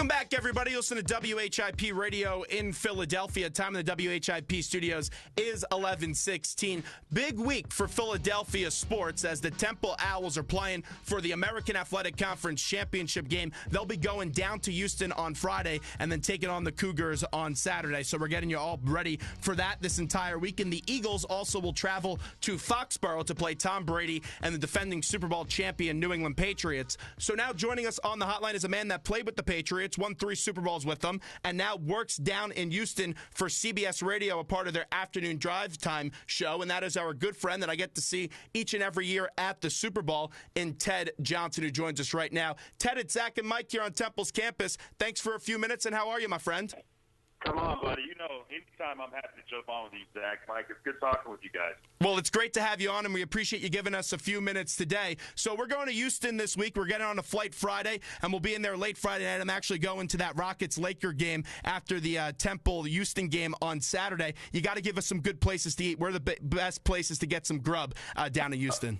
Welcome back, everybody. Listen to WHIP Radio in Philadelphia. Time in the WHIP studios is 11:16. Big week for Philadelphia sports as the Temple Owls are playing for the American Athletic Conference Championship game. They'll be going down to Houston on Friday and then taking on the Cougars on Saturday. So we're getting you all ready for that this entire week. And the Eagles also will travel to Foxborough to play Tom Brady and the defending Super Bowl champion New England Patriots. So now joining us on the hotline is a man that played with the Patriots, won 3 Super Bowls with them, and now works down in Houston for CBS Radio, a part of their afternoon drive time show. And that is our good friend that I get to see each and every year at the Super Bowl in Ted Johnson, who joins us right now. Ted, it's Zach and Mike here on Temple's campus. Thanks for a few minutes, and how are you, my friend? Come on, buddy. You know, anytime I'm happy to jump on with you, Zach. Mike, it's good talking with you guys. Well, it's great to have you on, and we appreciate you giving us a few minutes today. So we're going to Houston this week. We're getting on a flight Friday, and we'll be in there late Friday night. I'm actually going to that Rockets-Laker game after the Temple-Houston game on Saturday. You got to give us some good places to eat. Where are the best places to get some grub down in Houston?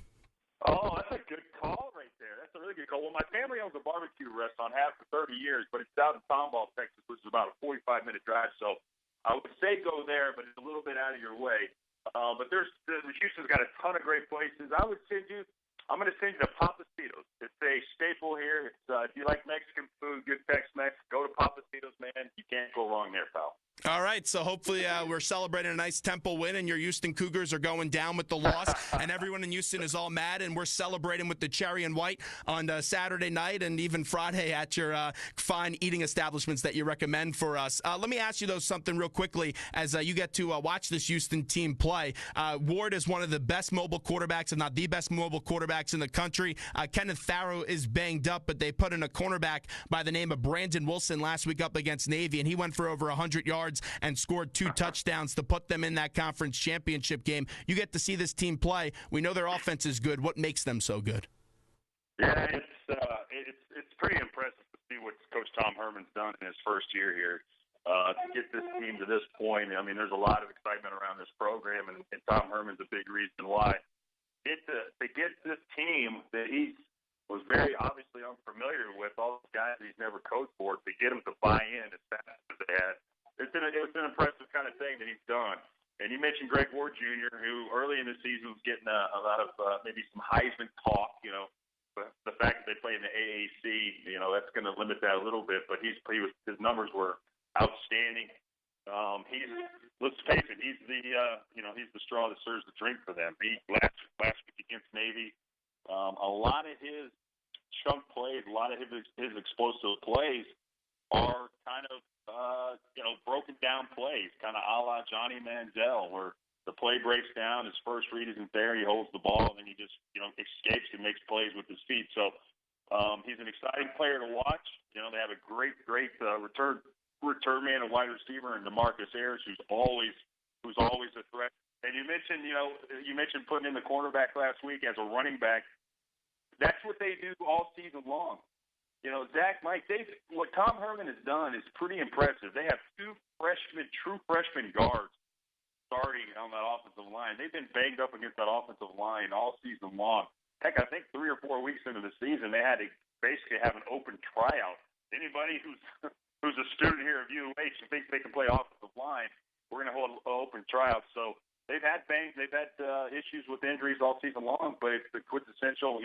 Oh, that's a good call right there. That's a really good call. Well, my family owns a barbecue restaurant, had for 30 years, but it's out in Tomball, Texas, which is about a 45-minute drive. So I would say go there, but it's a little bit out of your way. But Houston's got a ton of great places. I'm going to send you to Papacitos. It's a staple here. If you like Mexican food, good Tex-Mex, go to Papacitos, man. You can't go wrong there, pal. All right, so hopefully we're celebrating a nice Temple win, and your Houston Cougars are going down with the loss, and everyone in Houston is all mad, and we're celebrating with the cherry and white on Saturday night and even Friday at your fine eating establishments that you recommend for us. Let me ask you, though, something real quickly as you get to watch this Houston team play. Ward is one of the best mobile quarterbacks, if not the best mobile quarterbacks in the country. Kenneth Farrow is banged up, but they put in a cornerback by the name of Brandon Wilson last week up against Navy, and he went for over 100 yards and scored 2 touchdowns to put them in that conference championship game. You get to see this team play. We know their offense is good. What makes them so good? Yeah, it's pretty impressive to see what Coach Tom Herman's done in his first year here. To get this team to this point, I mean, there's a lot of excitement around this program, and Tom Herman's a big reason why. To get this team that he was very obviously unfamiliar with, all those guys he's never coached for, to get them to buy in as fast as they had. It's an impressive kind of thing that he's done. And you mentioned Greg Ward Jr., who early in the season was getting a lot of maybe some Heisman talk. You know, but the fact that they play in the AAC, you know, that's going to limit that a little bit. But his numbers were outstanding. Let's face it, he's the straw that serves the drink for them. He last week against Navy, a lot of his chunk plays, a lot of his explosive plays are kind of broken down plays, kind of a la Johnny Manziel, where the play breaks down, his first read isn't there, he holds the ball, and then he just, escapes and makes plays with his feet. So he's an exciting player to watch. You know, they have a great return man and wide receiver in DeMarcus Ayers, who's always a threat. And you mentioned putting in the cornerback last week as a running back. That's what they do all season long. You know, Zach, Mike, what Tom Herman has done is pretty impressive. They have 2 true freshman guards starting on that offensive line. They've been banged up against that offensive line all season long. Heck, I think 3 or 4 weeks into the season, they had to basically have an open tryout. Anybody who's a student here at UH and thinks they can play offensive line, we're going to hold an open tryout. So they've had issues with injuries all season long, but it's the quintessential,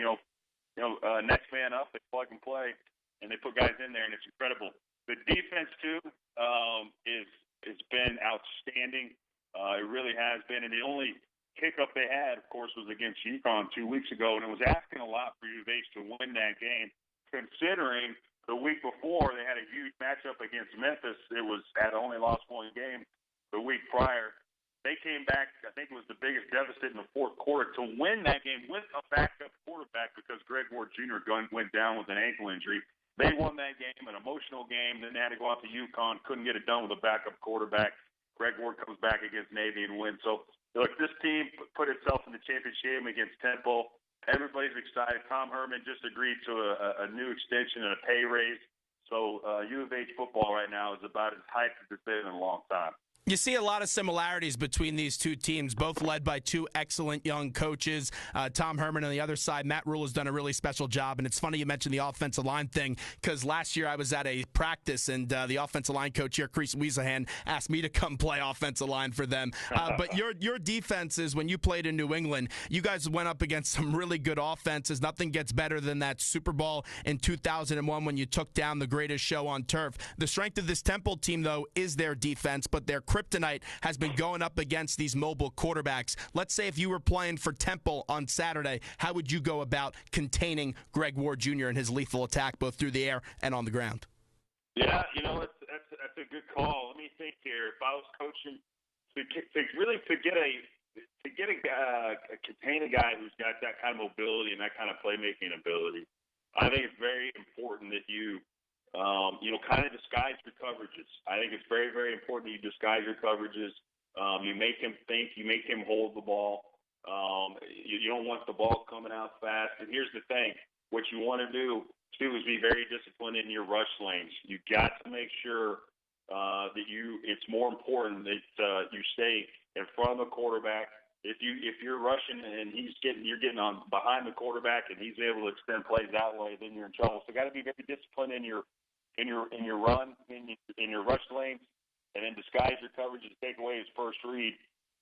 next man up, they plug and play, and they put guys in there, and it's incredible. The defense, too, has been outstanding. It really has been, and the only hiccup they had, of course, was against UConn 2 weeks ago, and it was asking a lot for U of H to win that game, considering the week before they had a huge matchup against Memphis. It was had only lost 1 game the week prior. They came back, I think it was the biggest deficit in the fourth quarter, to win that game with a backup quarterback because Greg Ward Jr. went down with an ankle injury. They won that game, an emotional game. Then they had to go out to UConn, couldn't get it done with a backup quarterback. Greg Ward comes back against Navy and wins. So, look, this team put itself in the championship game against Temple. Everybody's excited. Tom Herman just agreed to a new extension and a pay raise. So U of H football right now is about as hyped as it's been in a long time. You see a lot of similarities between these two teams, both led by two excellent young coaches. Tom Herman on the other side. Matt Rule has done a really special job. And it's funny you mentioned the offensive line thing, because last year I was at a practice, and the offensive line coach here, Chris Wiesahan, asked me to come play offensive line for them. But your defenses, when you played in New England, you guys went up against some really good offenses. Nothing gets better than that Super Bowl in 2001 when you took down the greatest show on turf. The strength of this Temple team, though, is their defense, but their kryptonite has been going up against these mobile quarterbacks. Let's say if you were playing for Temple on Saturday, how would you go about containing Greg Ward Jr. and his lethal attack both through the air and on the ground? Yeah, that's a good call. Let me think here. If I was coaching, contain a guy who's got that kind of mobility and that kind of playmaking ability, I think it's very important that you kind of disguise your coverages. I think it's very, very important that you disguise your coverages. You make him think. You make him hold the ball. You don't want the ball coming out fast. And here's the thing. What you want to do, too, is be very disciplined in your rush lanes. You got to make sure it's more important that you stay in front of the quarterback. If you're rushing and you're getting on behind the quarterback and he's able to extend plays that way, then you're in trouble. So you got to be very disciplined in your run, in your rush lanes, and then disguise your coverage and take away his first read,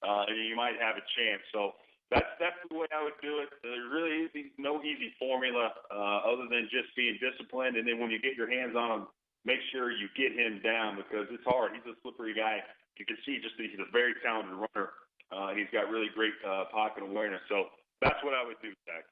and you might have a chance. So that's the way I would do it. There really is no easy formula other than just being disciplined, and then when you get your hands on him, make sure you get him down because it's hard. He's a slippery guy. You can see just that he's a very talented runner. He's got really great pocket awareness. So that's what I would do, Zach.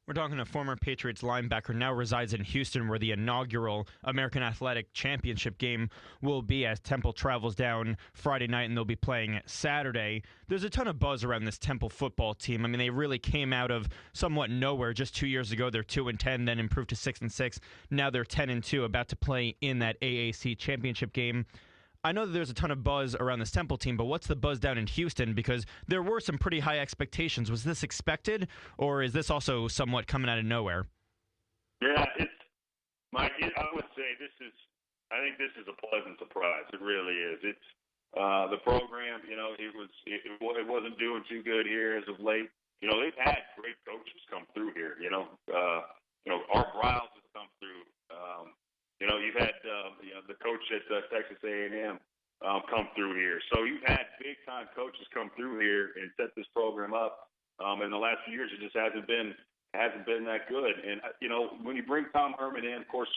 We're talking to former Patriots linebacker, now resides in Houston, where the inaugural American Athletic Championship game will be as Temple travels down Friday night, and they'll be playing Saturday. There's a ton of buzz around this Temple football team. I mean, they really came out of somewhat nowhere. Just 2 years ago, they're 2-10, then improved to 6-6. Now they're 10-2, about to play in that AAC championship game. I know that there's a ton of buzz around this Temple team, but what's the buzz down in Houston? Because there were some pretty high expectations. Was this expected, or is this also somewhat coming out of nowhere? Yeah, I would say I think this is a pleasant surprise. It really is. It's the program. It wasn't doing too good here as of late. They've had great coaches come through here. Art Briles has come through. You've had the coach at Texas A&M come through here. So you've had big-time coaches come through here and set this program up. In the last few years, it just hasn't been that good. And when you bring Tom Herman in, of course,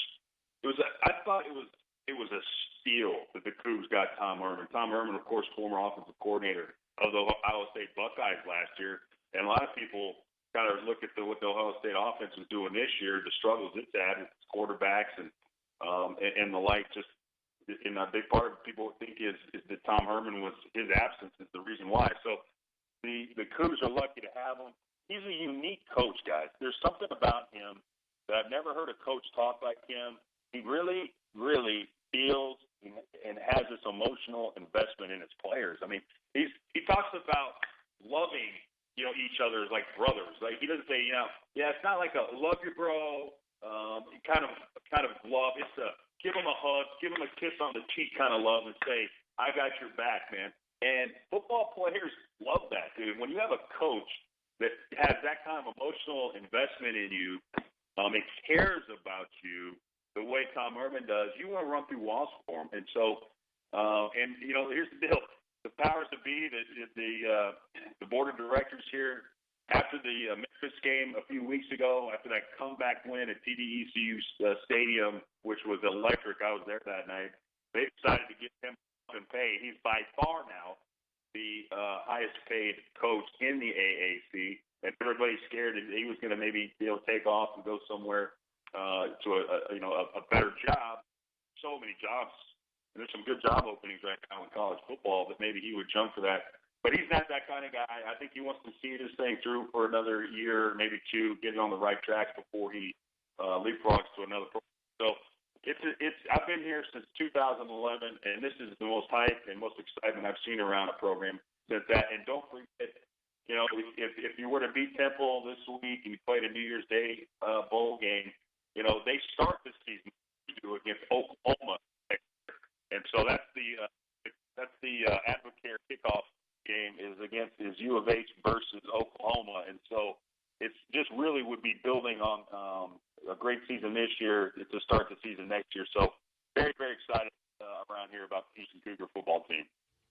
I thought it was a steal that the Cougs got Tom Herman. Tom Herman, of course, former offensive coordinator of the Ohio State Buckeyes last year, and a lot of people kind of look at what the Ohio State offense is doing this year, the struggles it's had, its quarterbacks and the like. Just in a big part of people think is that Tom Herman his absence is the reason why. So the Cougs are lucky to have him. He's a unique coach, guys. There's something about him that I've never heard a coach talk like him. He really, really feels and has this emotional investment in his players. I mean, he talks about loving each other like brothers. Like he doesn't say it's not like a love your bro. Kind of love. It's a give him a hug, give him a kiss on the cheek kind of love, and say, "I got your back, man." And football players love that, dude. When you have a coach that has that kind of emotional investment in you, and cares about you the way Tom Herman does, you want to run through walls for him. And so, here's the deal: the powers that be, the board of directors here. After the Memphis game a few weeks ago, after that comeback win at TDECU Stadium, which was electric, I was there that night, they decided to get him up in pay. He's by far now the highest paid coach in the AAC, and everybody's scared that he was going to maybe take off and go somewhere to a better job. So many jobs, and there's some good job openings right now in college football that maybe he would jump for that. But he's not that kind of guy. I think he wants to see this thing through for another year, maybe two, get it on the right track before he leapfrogs to another program. So I've been here since 2011, and this is the most hype and most excitement I've seen around a program since that. And don't forget, if you were to beat Temple this week and you played a New Year's Day bowl game, they start this season against Oklahoma, and so that's That's the Advocare kickoff game is U of H versus Oklahoma, and so it's just really would be building on a great season this year to start the season next year. So very, very excited around here about the Houston Cougar football team.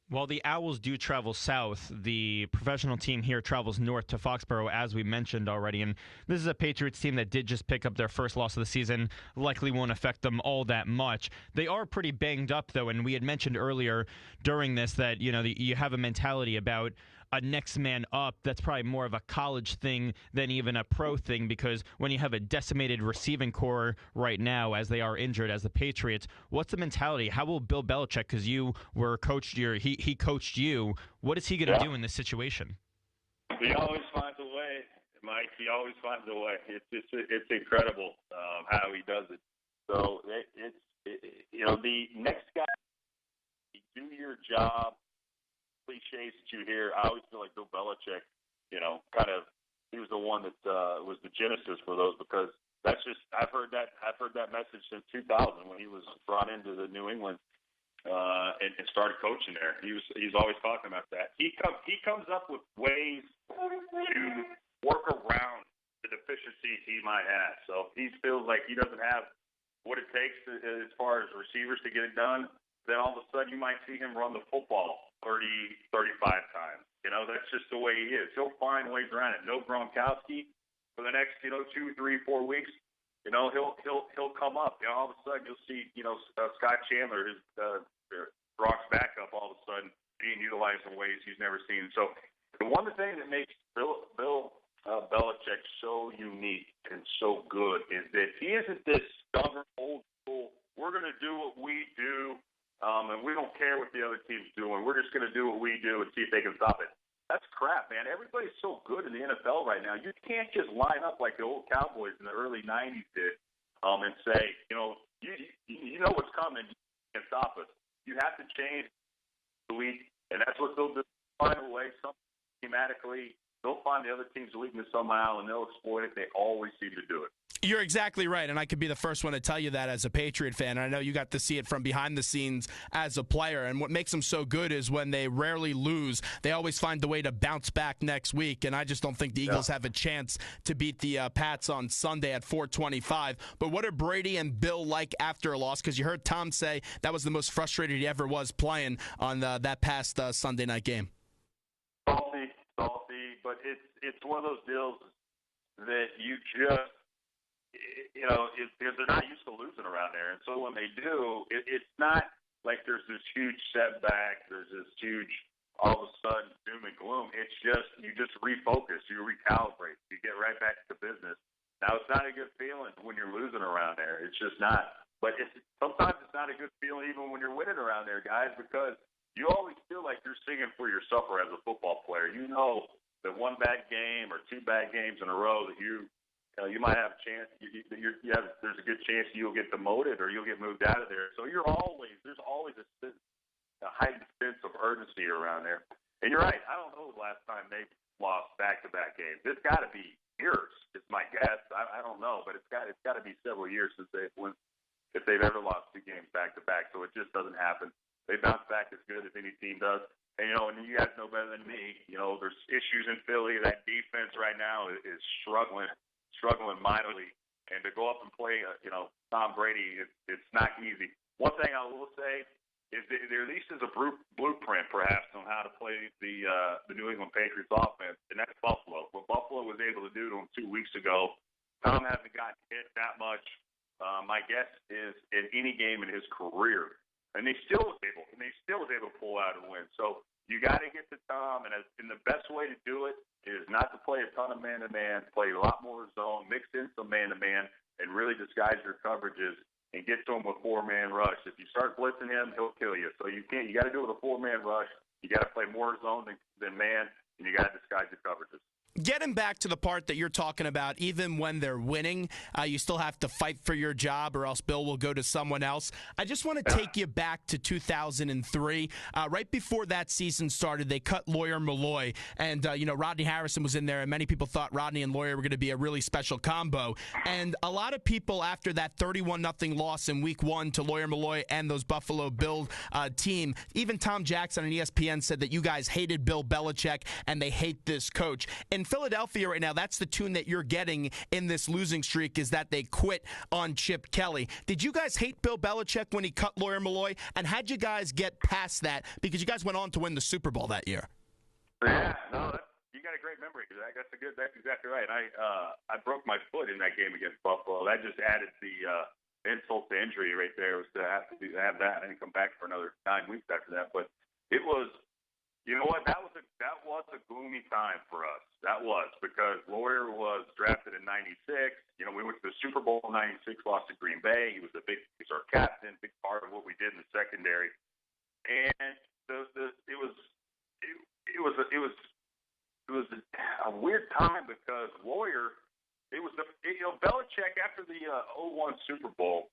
While the Owls do travel south, the professional team here travels north to Foxborough, as we mentioned already. And this is a Patriots team that did just pick up their first loss of the season. Likely won't affect them all that much. They are pretty banged up, though, and we had mentioned earlier during this that, you have a mentality about a next man up. That's probably more of a college thing than even a pro thing, because when you have a decimated receiving core right now, as they are injured as the Patriots, what's the mentality? How will Bill Belichick, because you were coached, he coached you, what is he going to do in this situation? He always finds a way, Mike. He always finds a way. It's incredible how he does it. So the next guy, do your job. Cliches that you hear, I always feel like Bill Belichick, he was the one that was the genesis for those, because that's just I've heard that message since 2000 when he was brought into the New England and started coaching there. He's always talking about that. He comes up with ways to work around the deficiencies he might have. So he feels like he doesn't have what it takes as far as receivers to get it done. Then all of a sudden you might see him run the football 30, 35 times. That's just the way he is. He'll find ways around it. No Gronkowski for the next, 2, 3, 4 weeks. He'll come up. All of a sudden you'll see, Scott Chandler, his Gronk's backup, all of a sudden being utilized in ways he's never seen. So the one thing that makes Bill Belichick so unique and so good is that he isn't this stubborn, old school, we're going to do what we do. And we don't care what the other team's doing. We're just going to do what we do and see if they can stop it. That's crap, man. Everybody's so good in the NFL right now. You can't just line up like the old Cowboys in the early 90s did and say, you know what's coming. You can't stop us. You have to change the week, and that's what they'll do. Find a way, schematically, they'll find the other team's weakness somehow, and they'll exploit it. They always seem to do it. You're exactly right, and I could be the first one to tell you that as a Patriot fan. And I know you got to see it from behind the scenes as a player, and what makes them so good is when they rarely lose, they always find the way to bounce back next week, and I just don't think the Eagles have a chance to beat the Pats on Sunday at 4:25. But what are Brady and Bill like after a loss? Because you heard Tom say that was the most frustrated he ever was playing on that past Sunday night game. Salty, but it's one of those deals that you just, they're not used to losing around there. And so when they do, it's not like there's this huge setback, there's this huge, all of a sudden, doom and gloom. It's just, you just refocus, you recalibrate, you get right back to business. Now, it's not a good feeling when you're losing around there. It's just not. But sometimes it's not a good feeling even when you're winning around there, guys, because you always feel like you're singing for your supper as a football player. You know that one bad game or two bad games in a row that you might have a chance. There's a good chance you'll get demoted or you'll get moved out of there. So there's always a heightened sense of urgency around there. And you're right. I don't know the last time they lost back-to-back games. It's got to be years. It's my guess. I don't know, but it's got to be several years since if they've ever lost 2 games back-to-back. So it just doesn't happen. They bounce back as good as any team does. And you guys know better than me. There's issues in Philly. That defense right now is struggling mightily, and to go up and play, Tom Brady, it's not easy. One thing I will say is that there at least is a blueprint, perhaps, on how to play the New England Patriots offense, and that's Buffalo. What Buffalo was able to do to him 2 weeks ago, Tom hasn't gotten hit that much. My guess is in any game in his career, and he still was able to pull out and win. So you got to get to Tom, and the best way to do it is not to play a ton of man-to-man, play a lot more zone, mix in some man-to-man, and really disguise your coverages and get to him with 4-man rush. If you start blitzing him, he'll kill you. So you got to do it with a 4-man rush. You got to play more zone than man, and you got to disguise your coverages. Getting back to the part that you're talking about, even when they're winning, you still have to fight for your job or else Bill will go to someone else. I just want to take you back to 2003. Right before that season started, they cut Lawyer Malloy, and Rodney Harrison was in there, and many people thought Rodney and Lawyer were going to be a really special combo. And a lot of people after that 31-0 loss in Week 1 to Lawyer Malloy and those Buffalo Bills team, even Tom Jackson on ESPN said that you guys hated Bill Belichick and they hate this coach. In Philadelphia right now, that's the tune that you're getting in this losing streak, is that they quit on Chip Kelly. Did you guys hate Bill Belichick when he cut Lawyer Malloy? And how'd you guys get past that? Because you guys went on to win the Super Bowl that year. Yeah, no, you got a great memory. That's exactly right. I broke my foot in that game against Buffalo. That just added the insult to injury right there, was to have that and come back for another 9 weeks after that. But it was, you know what, that was a gloomy time for us. That was, because Lawyer was drafted in '96. We went to the Super Bowl in '96, lost to Green Bay. He was our captain, big part of what we did in the secondary. And it was a weird time because Lawyer, Belichick after the 01 Super Bowl,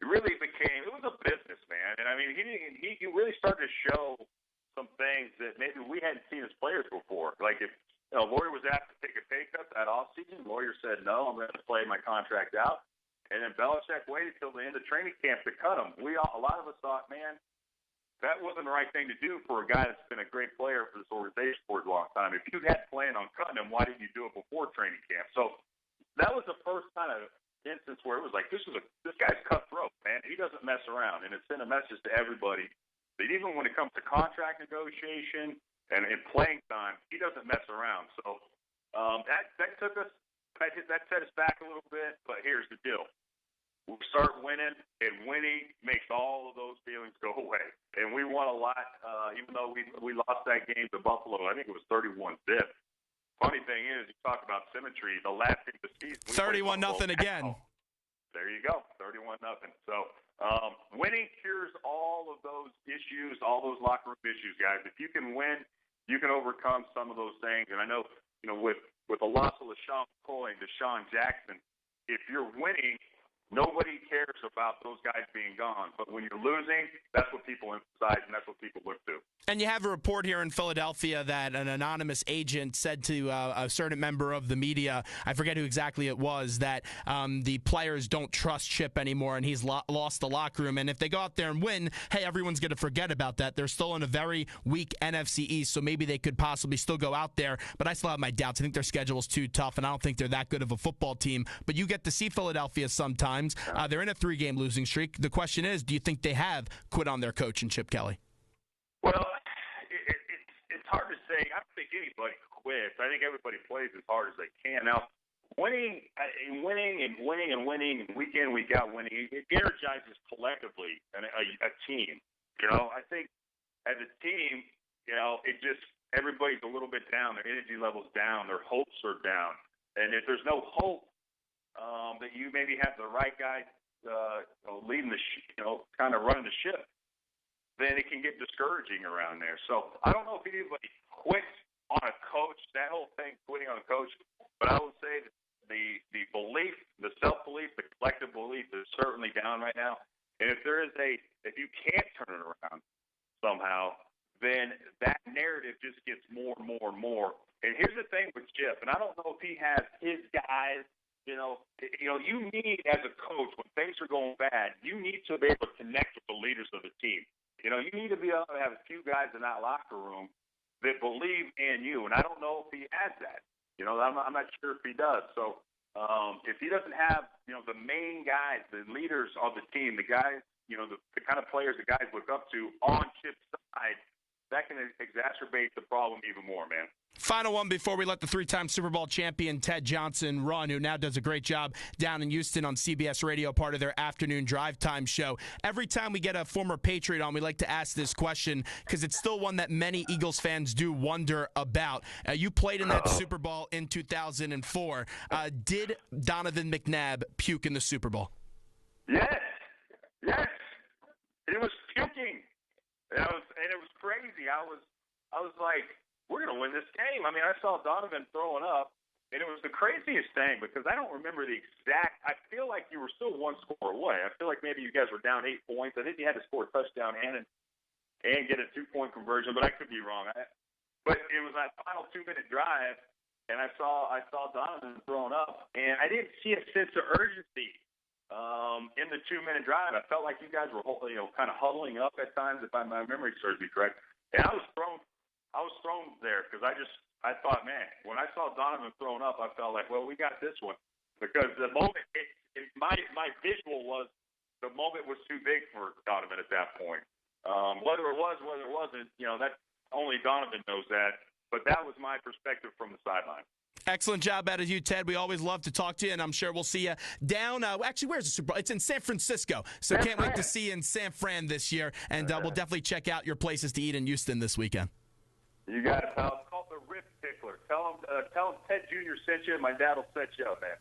it was a business, man. And I mean, he really started to show some things that maybe we hadn't seen as players before. Like if Lawyer was asked to take a pay cut that offseason, Lawyer said, no, I'm going to play my contract out. And then Belichick waited till the end of training camp to cut him. A lot of us thought, man, that wasn't the right thing to do for a guy that's been a great player for this organization for a long time. If you had planned on cutting him, why didn't you do it before training camp? So that was the first kind of instance where it was like, this guy's cutthroat, man. He doesn't mess around. And it sent a message to everybody that even when it comes to contract negotiation and playing time, he doesn't mess around. So that set us back a little bit. But here's the deal. We start winning, and winning makes all of those feelings go away. And we won a lot, even though we lost that game to Buffalo. I think it was 31-zip. Funny thing is, you talk about symmetry. The last game of the season, 31-0 again. There you go, 31-0. So winning cures all of those issues, all those locker room issues, guys. If you can win, you can overcome some of those things. And I know, with the loss of LaShawn McCoy and Deshaun Jackson, if you're winning, nobody cares about those guys being gone. But when you're losing, that's what people emphasize, and that's what people look to. And you have a report here in Philadelphia that an anonymous agent said to a certain member of the media, I forget who exactly it was, that the players don't trust Chip anymore, and he's lost the locker room. And if they go out there and win, hey, everyone's going to forget about that. They're still in a very weak NFC East, so maybe they could possibly still go out there. But I still have my doubts. I think their schedule is too tough, and I don't think they're that good of a football team. But you get to see Philadelphia sometimes. They're in a 3-game losing streak. The question is, do you think they have quit on their coach and Chip Kelly? Well, it's hard to say. I don't think anybody quits. I think everybody plays as hard as they can. Now, winning, week in, week out winning, it energizes collectively a team. I think as a team, it just everybody's a little bit down. Their energy level's down. Their hopes are down. And if there's no hope, that you maybe have the right guy leading kind of running the ship, then it can get discouraging around there. So I don't know if anybody quits on a coach, that whole thing, quitting on a coach, but I would say that the belief, the self-belief, the collective belief is certainly down right now. And if you can't turn it around somehow, then that narrative just gets more and more and more. And here's the thing with Chip, and I don't know if he has his guys. You need, as a coach, when things are going bad, you need to be able to connect with the leaders of the team. You need to be able to have a few guys in that locker room that believe in you, and I don't know if he has that. I'm not sure if he does. So if he doesn't have, the main guys, the leaders of the team, the guys, the kind of players the guys look up to on Chip's side, that can exacerbate the problem even more, man. Final one before we let the 3-time Super Bowl champion Ted Johnson run, who now does a great job down in Houston on CBS Radio, part of their afternoon drive time show. Every time we get a former Patriot on, we like to ask this question because it's still one that many Eagles fans do wonder about. You played in that Super Bowl in 2004. Did Donovan McNabb puke in the Super Bowl? Yes. It was puking. And it was crazy. I was like, we're going to win this game. I mean, I saw Donovan throwing up, and it was the craziest thing because I don't remember the exact. I feel like you were still one score away. I feel like maybe you guys were down 8 points. I think you had to score a touchdown and get a 2-point conversion, but I could be wrong. But it was that final 2-minute drive, and I saw Donovan throwing up, and I didn't see a sense of urgency in the 2-minute drive. I felt like you guys were, kind of huddling up at times, if my memory serves me correct. And I was thrown there because I thought, man, when I saw Donovan thrown up, I felt like, well, we got this one, because the moment my visual was the moment was too big for Donovan at that point. Whether it was, whether it wasn't, that only Donovan knows that. But that was my perspective from the sideline. Excellent job out of you, Ted. We always love to talk to you, and I'm sure we'll see you down. Actually, where's the Super Bowl? It's in San Francisco, so can't wait to see you in San Fran this year. And we'll definitely check out your places to eat in Houston this weekend. You guys, it's called the Rip Tickler. Tell him Ted Jr. sent you, and my dad will set you up, man.